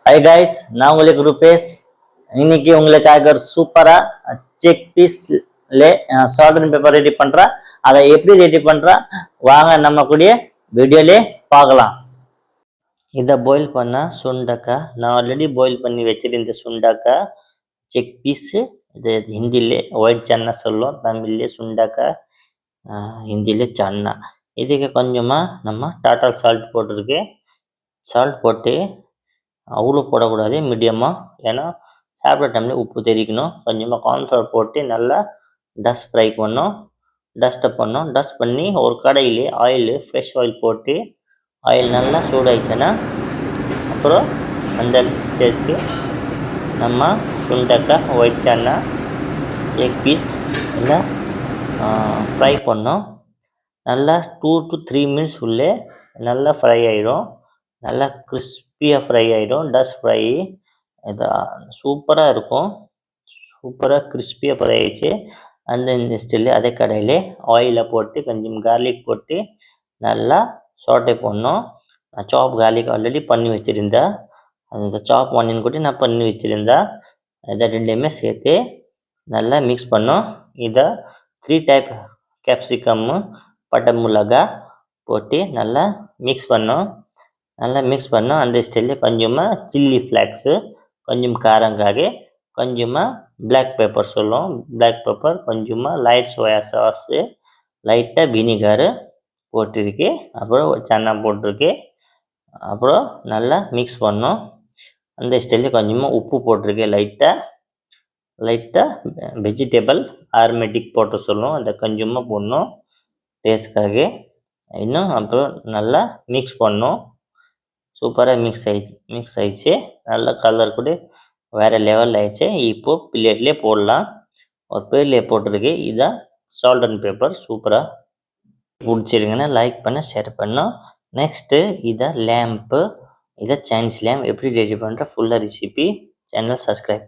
Hi guys, நான் உங்களுக்கு ரூபேஷ். இன்னைக்கு உங்களுக்காக ஒரு சூப்பரா செக் பீஸ்ல சால்டன் பேப்பர் ரெடி பண்றேன். அதை எப்படி ரெடி பண்றேன் வாங்க நம்ம கூடிய வீடியோலே பார்க்கலாம். இதை பாயில் பண்ண சுண்டக்காய் நான் ஆல்ரெடி பாயில் பண்ணி வச்சிருந்த சுண்டக்காய் செக் பீஸ். இது ஹிந்திலே ஒயிட் சன்னா சொல்லும், தமிழ்லே சுண்டக்காய், ஹிந்திலே சன்னா. இதுக்கு கொஞ்சமாக நம்ம டாட்டா சால்ட் போட்டிருக்கு. சால்ட் போட்டு அவ்வளோ போடக்கூடாது, மீடியமாக. ஏன்னா சாப்பிட்ற டைமில் உப்பு தெரிக்கணும். கொஞ்சமாக கார்ன்ஃப்ளவர் போட்டு நல்லா டஸ்ட் ஃப்ரை பண்ணோம். டஸ்ட் பண்ணி ஒரு கடையில் ஆயில், ஃப்ரெஷ் ஆயில் போட்டு ஆயில் நல்லா சூடாயிடுச்சுன்னா அப்புறம் அந்த ஸ்டேஜ்க்கு நம்ம சுண்டக்காய், ஒயிட் சன்னா, செக் பீஸ் எல்லாம் ஃப்ரை பண்ணோம். நல்லா 2 to 3 minutes உள்ளே நல்லா ஃப்ரை ஆகிடும். நல்லா கிறிஸ்பியாக ஃப்ரை ஆகிடும். டஸ்ட் ஃப்ரை இது சூப்பராக இருக்கும். சூப்பராக கிறிஸ்பியாக ஃப்ரை ஆகிடுச்சு. அந்த நெக்ஸ்ட்டில் அதே கடையில் ஆயிலில் போட்டு கொஞ்சம் கார்லிக் போட்டு நல்லா சாட்டே பண்ணோம். நான் சாப் கார்லிக் ஆல்ரெடி பண்ணி வச்சுருந்தேன். அந்த சாப் ஆனியன் கூட நான் பண்ணி வச்சுருந்தேன். இதை ரெண்டையுமே சேர்த்து நல்லா மிக்ஸ் பண்ணோம். இதை 3 டைப் கேப்சிகம், பட்டை மிளகா போட்டு நல்லா மிக்ஸ் பண்ணோம். அந்த ஸ்டைலில் கொஞ்சமாக சில்லி ஃப்ளாக்ஸு, கொஞ்சம் காரங்காக கொஞ்சமாக பிளாக் பெப்பர் சொல்லுவோம், பிளாக் பெப்பர், கொஞ்சமாக லைட் சோயா சாஸு, லைட்டாக வினிகரு போட்டிருக்கு. அப்புறம் சன்னா போட்டிருக்கு. அப்புறம் நல்லா மிக்ஸ் பண்ணோம். அந்த ஸ்டைலில் கொஞ்சமாக உப்பு போட்டிருக்கு. லைட்டாக வெஜிடபிள் ஆர்மேட்டிக் போட்டு சொல்லுவோம், அதை கொஞ்சமாக போடணும் டேஸ்ட்காக. இன்னும் அப்புறம் நல்லா மிக்ஸ் பண்ணோம். சூப்பராக மிக்ஸ் ஆயிடுச்சு. நல்ல கலர் கூட வேறு லெவலில் ஆயிடுச்சு. இப்போது பிளேட்லேயே போடலாம். ஒரு பிளேட்லேயே போட்டிருக்கு. இதான் சால்டன் பேப்பர். சூப்பராக பிடிச்சிருங்கன்னா லைக் பண்ண, ஷேர் பண்ணோம். நெக்ஸ்ட்டு இதை லேம்ப்பு, இதை சைனீஸ் லேம்ப் எப்படி ரெடி பண்ணுற ஃபுல்லாக ரெசிபி சேனல் சப்ஸ்கிரைப்.